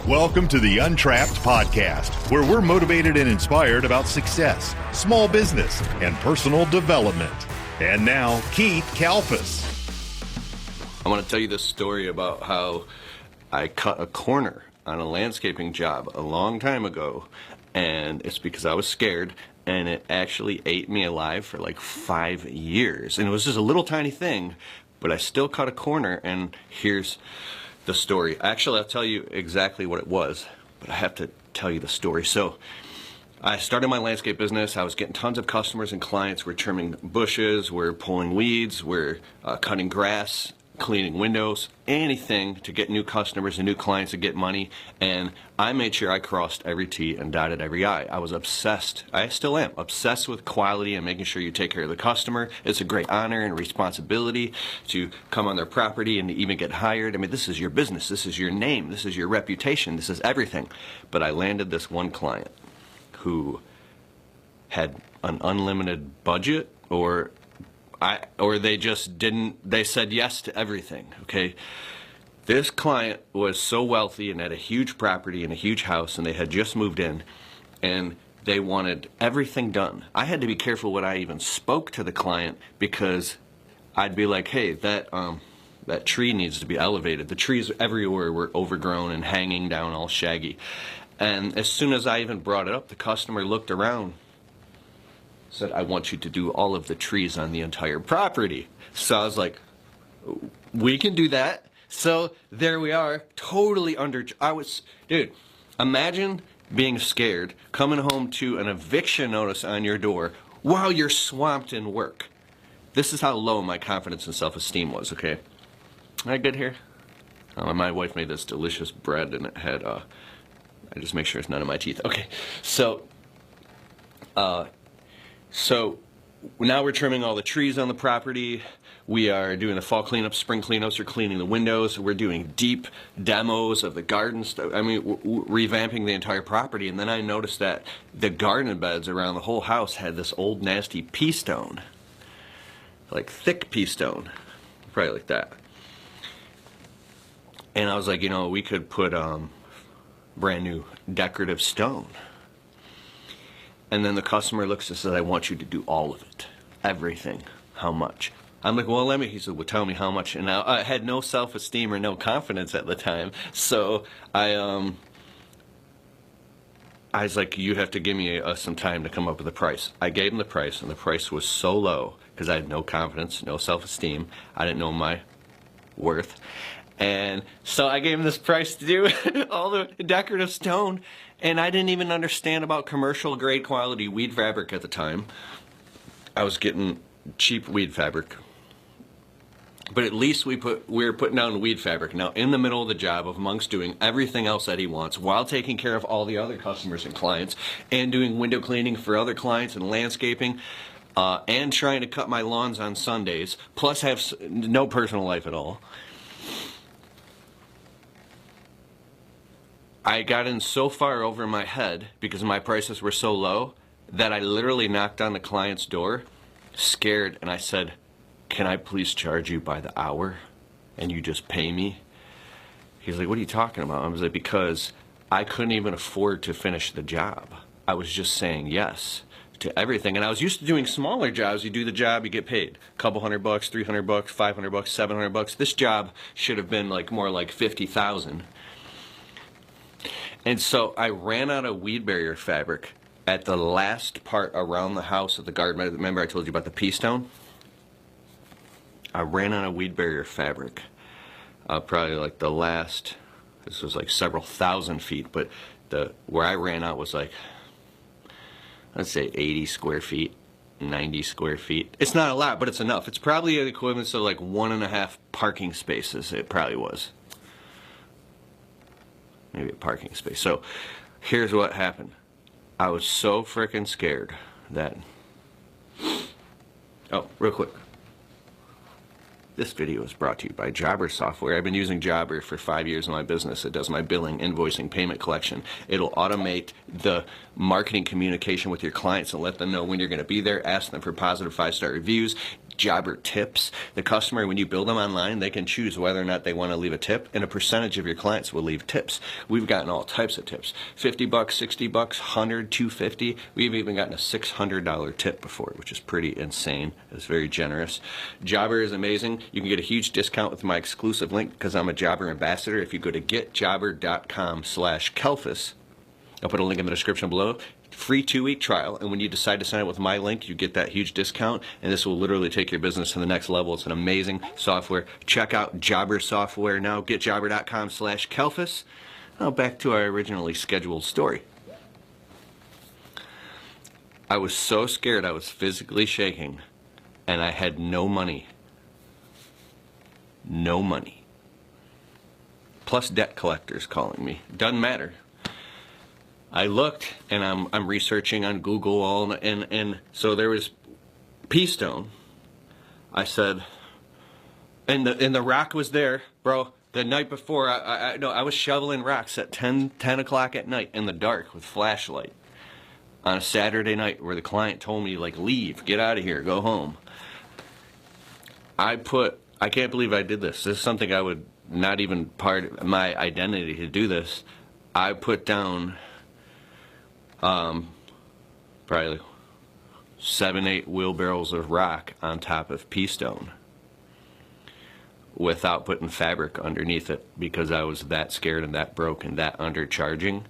Welcome to the Untrapped Podcast, where we're motivated and inspired about success, small business, and personal development. And now, Keith Kelfis. I want to tell you this story about how I cut a corner on a landscaping job a long time ago, and it's because I was scared, and it actually ate me alive for like 5 years. And it was just a little tiny thing, but I still cut a corner, and here's the story. Actually, I'll tell you exactly what it was, but I have to tell you the story. So I started my landscape business. I was getting tons of customers and clients. We're trimming bushes, we're pulling weeds, we're cutting grass, cleaning windows, anything to get new customers and new clients to get money. And I made sure I crossed every T and dotted every I. I was obsessed, I still am, obsessed with quality and making sure you take care of the customer. It's a great honor and responsibility to come on their property and to even get hired. I mean, this is your business, this is your name, this is your reputation, this is everything. But I landed this one client who had an unlimited budget, or they just didn't, they said yes to everything, okay? This client was so wealthy and had a huge property and a huge house, and they had just moved in, and they wanted everything done. I had to be careful when I even spoke to the client, because I'd be like, hey, that tree needs to be elevated. The trees everywhere were overgrown and hanging down all shaggy. And as soon as I even brought it up, the customer looked around, said, I want you to do all of the trees on the entire property. So I was like, we can do that. So there we are, totally dude, imagine being scared, coming home to an eviction notice on your door while you're swamped in work. This is how low my confidence and self-esteem was, okay? Am I good here? My wife made this delicious bread, and it had, I just make sure it's none of my teeth. Okay, so now we're trimming all the trees on the property. We are doing the fall cleanup, spring cleanups. We're cleaning the windows. We're doing deep demos of the gardens. I mean, revamping the entire property. And then I noticed that the garden beds around the whole house had this old nasty pea stone, like thick pea stone, probably like that. And I was like, you know, we could put brand new decorative stone. And then the customer looks and says, I want you to do all of it. Everything. How much? I'm like, well, he said, well, tell me how much. And I had no self-esteem or no confidence at the time. So I was like, you have to give me some time to come up with a price. I gave him the price, and the price was so low because I had no confidence, no self-esteem. I didn't know my worth. And so I gave him this price to do all the decorative stone, and I didn't even understand about commercial grade quality weed fabric at the time. I was getting cheap weed fabric. But at least we were putting down weed fabric. Now, in the middle of the job, of amongst doing everything else that he wants, while taking care of all the other customers and clients, and doing window cleaning for other clients and landscaping, and trying to cut my lawns on Sundays, plus have no personal life at all, I got in so far over my head because my prices were so low that I literally knocked on the client's door, scared, and I said, can I please charge you by the hour and you just pay me? He's like, what are you talking about? I was like, because I couldn't even afford to finish the job. I was just saying yes to everything. And I was used to doing smaller jobs. You do the job, you get paid. A couple $100, $300, $500, $700. This job should have been like more like 50,000. And so I ran out of weed barrier fabric at the last part around the house of the garden. Remember I told you about the pea stone? I ran out of weed barrier fabric. Probably like the last, this was like several thousand feet, but where I ran out was like, let's say 80 square feet, 90 square feet. It's not a lot, but it's enough. It's probably the equivalent to like 1.5 parking spaces. It probably was. Maybe a parking space. So here's what happened. I was so freaking scared that, oh, real quick. This video is brought to you by Jobber software. I've been using Jobber for 5 years in my business. It does my billing, invoicing, payment collection. It'll automate the marketing communication with your clients and let them know when you're going to be there, ask them for positive 5-star reviews. Jobber tips. The customer, when you build them online, they can choose whether or not they want to leave a tip, and a percentage of your clients will leave tips. We've gotten all types of tips. $50, $60, $100, $250. We've even gotten a $600 tip before, which is pretty insane. It's very generous. Jobber is amazing. You can get a huge discount with my exclusive link because I'm a Jobber ambassador. If you go to getjobber.com/Kelfis, I'll put a link in the description below. Free 2-week trial, and when you decide to sign up with my link, you get that huge discount, and this will literally take your business to the next level. It's an amazing software. Check out Jobber software now. Getjobber.com/Kelfis. Now back to our originally scheduled story. I was so scared I was physically shaking, and I had no money. No money. Plus debt collectors calling me. Doesn't matter. I looked, and I'm researching on Google, and so there was pea stone. I said, and the rock was there, bro. The night before, I was shoveling rocks at 10 o'clock at night in the dark with flashlight on a Saturday night where the client told me, like, leave, get out of here, go home. I can't believe I did this. This is something I would not even part of my identity to do this. I put down probably 7-8 wheelbarrows of rock on top of pea stone without putting fabric underneath it because I was that scared and that broke and that undercharging,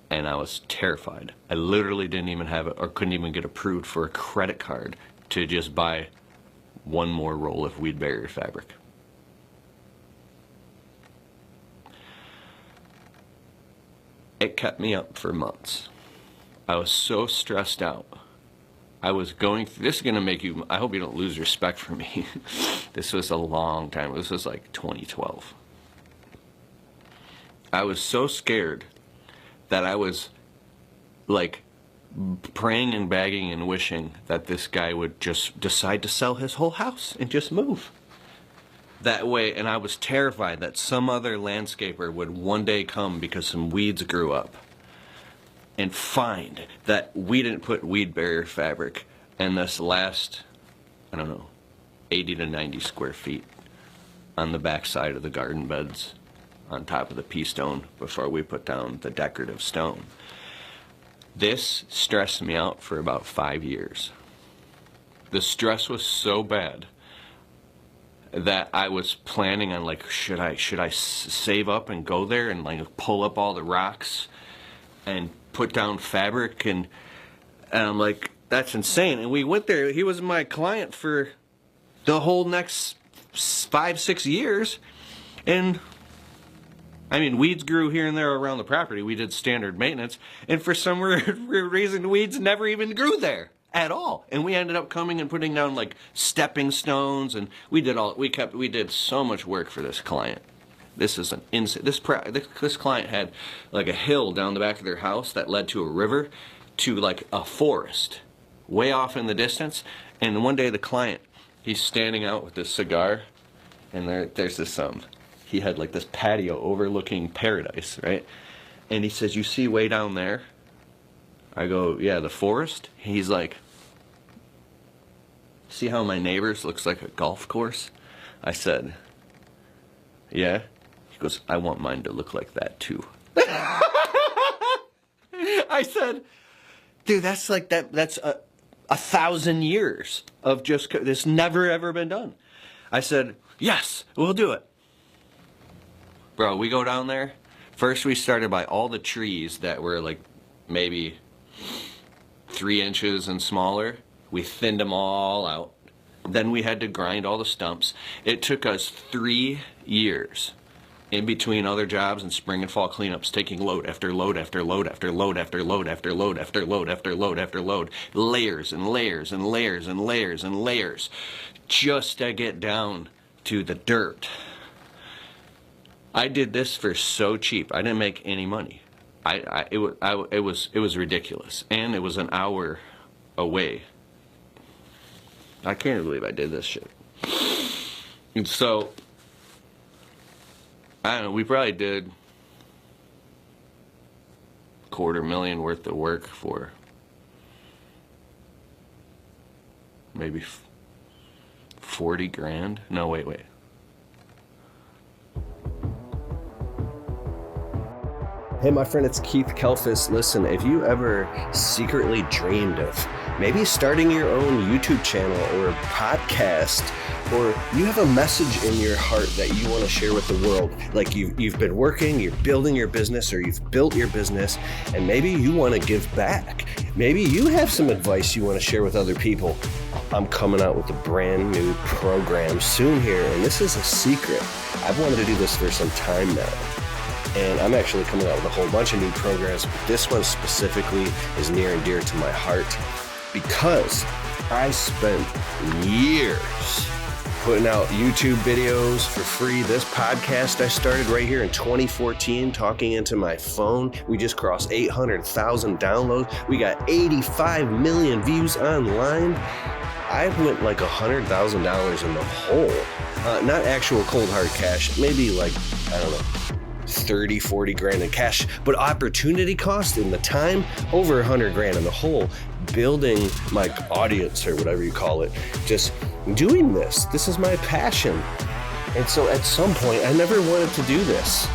and I was terrified. I literally didn't even have it, or couldn't even get approved for a credit card to just buy one more roll of weed barrier fabric. It kept me up for months. I was so stressed out. I was going through, this is going to make you, I hope you don't lose respect for me. This was a long time. This was like 2012. I was so scared that I was like praying and begging and wishing that this guy would just decide to sell his whole house and just move that way. And I was terrified that some other landscaper would one day come because some weeds grew up and find that we didn't put weed barrier fabric in this last, I don't know, 80 to 90 square feet on the back side of the garden beds on top of the pea stone before we put down the decorative stone. This stressed me out for about 5 years. The stress was so bad that I was planning on, like, should I save up and go there and like pull up all the rocks and put down fabric, and I'm like, that's insane. And we went there. He was my client for the whole next 5-6 years, and I mean, weeds grew here and there around the property. We did standard maintenance, and for some weird reason, weeds never even grew there at all. And we ended up coming and putting down like stepping stones, and we did so much work for this client. This is an insane. This client had like a hill down the back of their house that led to a river, to like a forest, way off in the distance. And one day the client, he's standing out with this cigar, and there's this he had like this patio overlooking paradise, right? And he says, "You see way down there?" I go, "Yeah, the forest." He's like, "See how my neighbor's looks like a golf course?" I said, "Yeah." He goes, "I want mine to look like that too." I said, "Dude, that's like that's 1,000 years of just this never ever been done." I said, "Yes, we'll do it." Bro, we go down there. First we started by all the trees that were like maybe 3 inches and smaller. We thinned them all out. Then we had to grind all the stumps. It took us 3 years in between other jobs and spring and fall cleanups, taking load after load after load after load after load after load after load after load after load, layers and layers and layers and layers and layers, just to get down to the dirt. I did this for so cheap. I didn't make any money. It was ridiculous, and it was an hour away. I can't believe I did this shit. And so, I don't know, we probably did $250,000 worth of work for maybe 40 grand. No, wait. Hey, my friend, it's Keith Kelfis. Listen, if you ever secretly dreamed of maybe starting your own YouTube channel or podcast, or you have a message in your heart that you want to share with the world, like you've been working, you're building your business, or you've built your business, and maybe you want to give back. Maybe you have some advice you want to share with other people. I'm coming out with a brand new program soon here, and this is a secret. I've wanted to do this for some time now. And I'm actually coming out with a whole bunch of new programs, but this one specifically is near and dear to my heart because I spent years putting out YouTube videos for free. This podcast I started right here in 2014, talking into my phone. We just crossed 800,000 downloads. We got 85 million views online. I went like $100,000 in the hole. Not actual cold hard cash, maybe like, I don't know, 30, 40 grand in cash, but opportunity cost in the time, over 100 grand in the hole, building my audience or whatever you call it, just doing this. This is my passion. And so at some point, I never wanted to do this,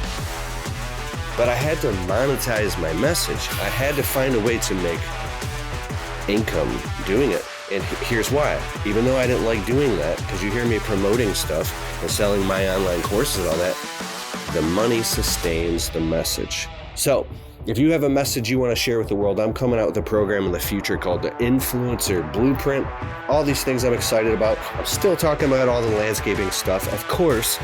but I had to monetize my message. I had to find a way to make income doing it. And here's why. Even though I didn't like doing that, because you hear me promoting stuff and selling my online courses and all that, the money sustains the message. So if you have a message you want to share with the world, I'm coming out with a program in the future called the Influencer Blueprint. All these things I'm excited about. I'm still talking about all the landscaping stuff, of course,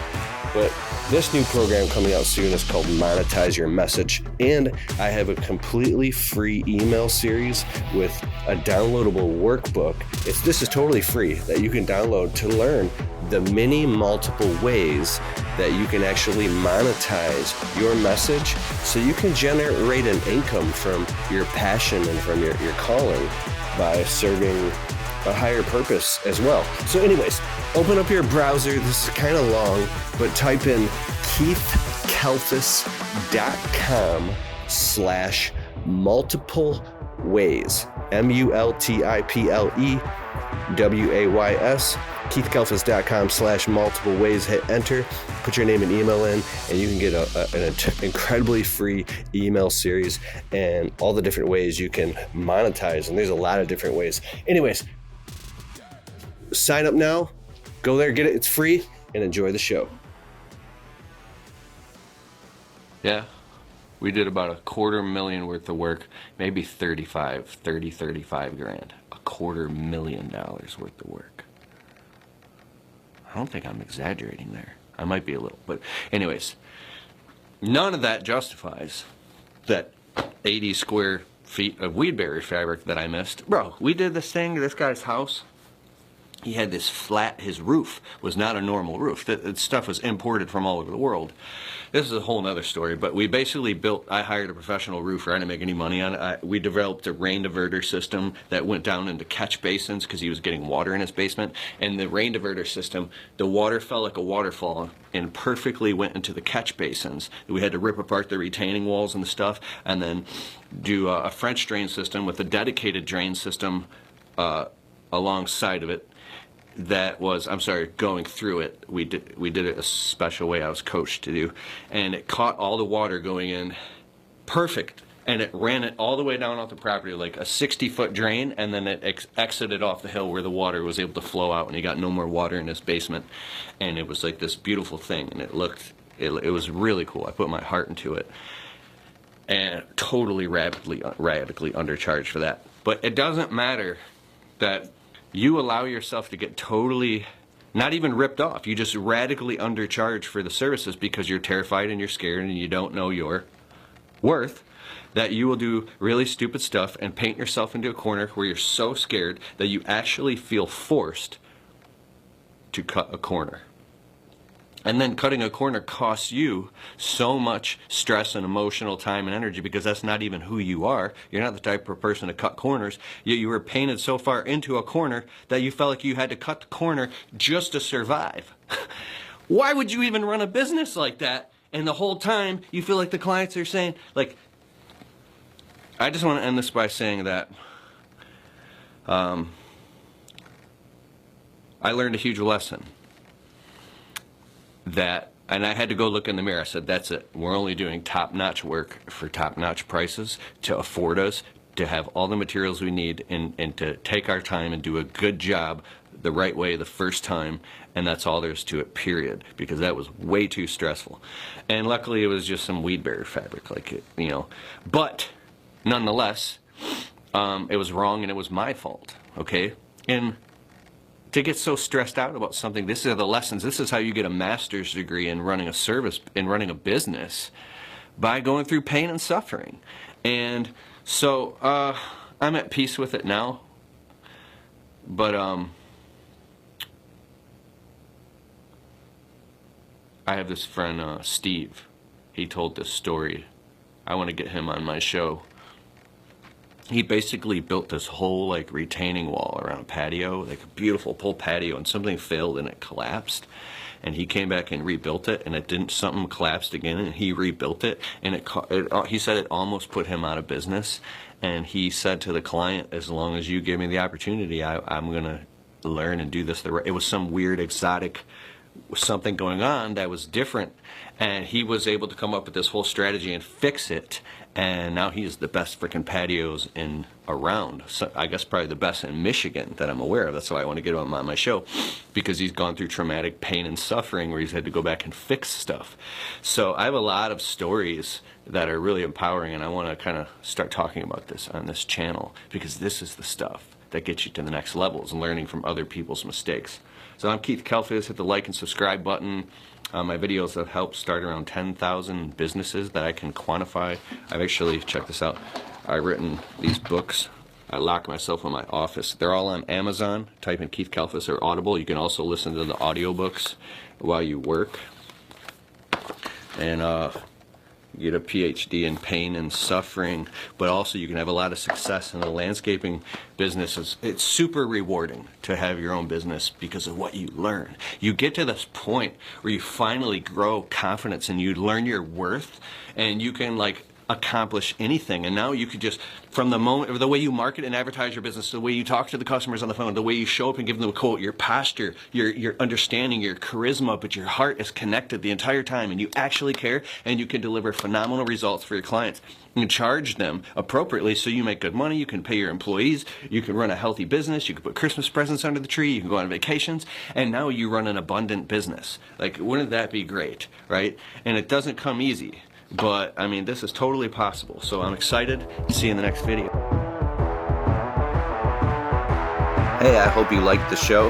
but this new program coming out soon is called Monetize Your Message. And I have a completely free email series with a downloadable workbook. This is totally free that you can download to learn the many multiple ways that you can actually monetize your message so you can generate an income from your passion and from your calling by serving a higher purpose as well. So anyways, open up your browser. This is kind of long, but type in keithkelfis.com/multiple ways. MULTIPLEWAYS. keithkelfis.com/multiple ways. Hit enter, put your name and email in, and you can get an incredibly free email series and all the different ways you can monetize. And there's a lot of different ways. Anyways, sign up now, go there, get it. It's free, and enjoy the show. Yeah, we did about $250,000 worth of work, maybe 35 grand. $250,000 worth of work. I don't think I'm exaggerating there. I might be a little, but anyways, none of that justifies that 80 square feet of weedberry fabric that I missed. Bro, we did this thing to this guy's house. He had this flat, his roof was not a normal roof. That stuff was imported from all over the world. This is a whole nother story, but we basically I hired a professional roofer. I didn't make any money on it. We developed a rain diverter system that went down into catch basins because he was getting water in his basement. And the rain diverter system, the water fell like a waterfall and perfectly went into the catch basins. We had to rip apart the retaining walls and the stuff and then do a French drain system with a dedicated drain system alongside of it. That was, going through it. We did it a special way I was coached to do, and it caught all the water going in perfect, and it ran it all the way down off the property like a 60-foot drain, and then it exited off the hill where the water was able to flow out, and he got no more water in his basement, and it was like this beautiful thing, and it was really cool. I put my heart into it, and totally radically undercharged for that. But it doesn't matter that you allow yourself to get totally, not even ripped off. You just radically undercharge for the services because you're terrified and you're scared and you don't know your worth, that you will do really stupid stuff and paint yourself into a corner where you're so scared that you actually feel forced to cut a corner. And then cutting a corner costs you so much stress and emotional time and energy because that's not even who you are. You're not the type of person to cut corners. Yet you were painted so far into a corner that you felt like you had to cut the corner just to survive. Why would you even run a business like that? And the whole time you feel like the clients are saying, like, I just want to end this by saying that I learned a huge lesson that, and I had to go look in the mirror. I said, that's it. We're only doing top-notch work for top-notch prices to afford us to have all the materials we need and to take our time and do a good job the right way the first time, and that's all there's to it, period, because that was way too stressful. And luckily it was just some weed barrier fabric, like, you know, but nonetheless, it was wrong and it was my fault, okay? And to get so stressed out about something, this are the lessons. This is how you get a master's degree in running a service, in running a business, by going through pain and suffering. And so I'm at peace with it now, but I have this friend, Steve. He told this story. I want to get him on my show. He basically built this whole like retaining wall around a patio, like a beautiful pull patio, and something failed and it collapsed. And he came back and rebuilt it, and it didn't. Something collapsed again, and he rebuilt it, and he said it almost put him out of business. And he said to the client, "As long as you give me the opportunity, I'm gonna learn and do this the right." It was some weird exotic something going on that was different, and he was able to come up with this whole strategy and fix it, and now he's the best freaking patios in around. So I guess probably the best in Michigan that I'm aware of. That's why I want to get him on my show, because he's gone through traumatic pain and suffering where he's had to go back and fix stuff. So I have a lot of stories that are really empowering, and I want to kind of start talking about this on this channel, because this is the stuff that gets you to the next levels and learning from other people's mistakes. So I'm Keith Kelfis. Hit the like and subscribe button. My videos have helped start around 10,000 businesses that I can quantify. I've actually, check this out, I've written these books. I lock myself in my office. They're all on Amazon. Type in Keith Kelfis or Audible. You can also listen to the audiobooks while you work. And get a PhD in pain and suffering, but also you can have a lot of success in the landscaping business. It's super rewarding to have your own business because of what you learn. You get to this point where you finally grow confidence and you learn your worth, and you can like accomplish anything. And now you could just, from the moment, the way you market and advertise your business, the way you talk to the customers on the phone, the way you show up and give them a quote, your posture, your understanding, your charisma, but your heart is connected the entire time, and you actually care, and you can deliver phenomenal results for your clients. You can charge them appropriately so you make good money, you can pay your employees, you can run a healthy business, you can put Christmas presents under the tree, you can go on vacations, and now you run an abundant business. Like, wouldn't that be great, right? And it doesn't come easy. But, I mean, this is totally possible. So I'm excited. See you in the next video. Hey, I hope you liked the show.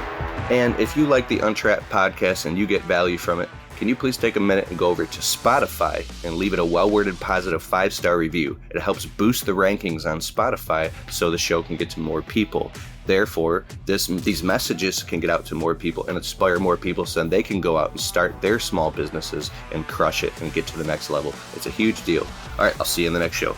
And if you like the Untrapped podcast and you get value from it, can you please take a minute and go over to Spotify and leave it a well-worded positive 5-star review? It helps boost the rankings on Spotify so the show can get to more people. Therefore, these messages can get out to more people and inspire more people so then they can go out and start their small businesses and crush it and get to the next level. It's a huge deal. All right, I'll see you in the next show.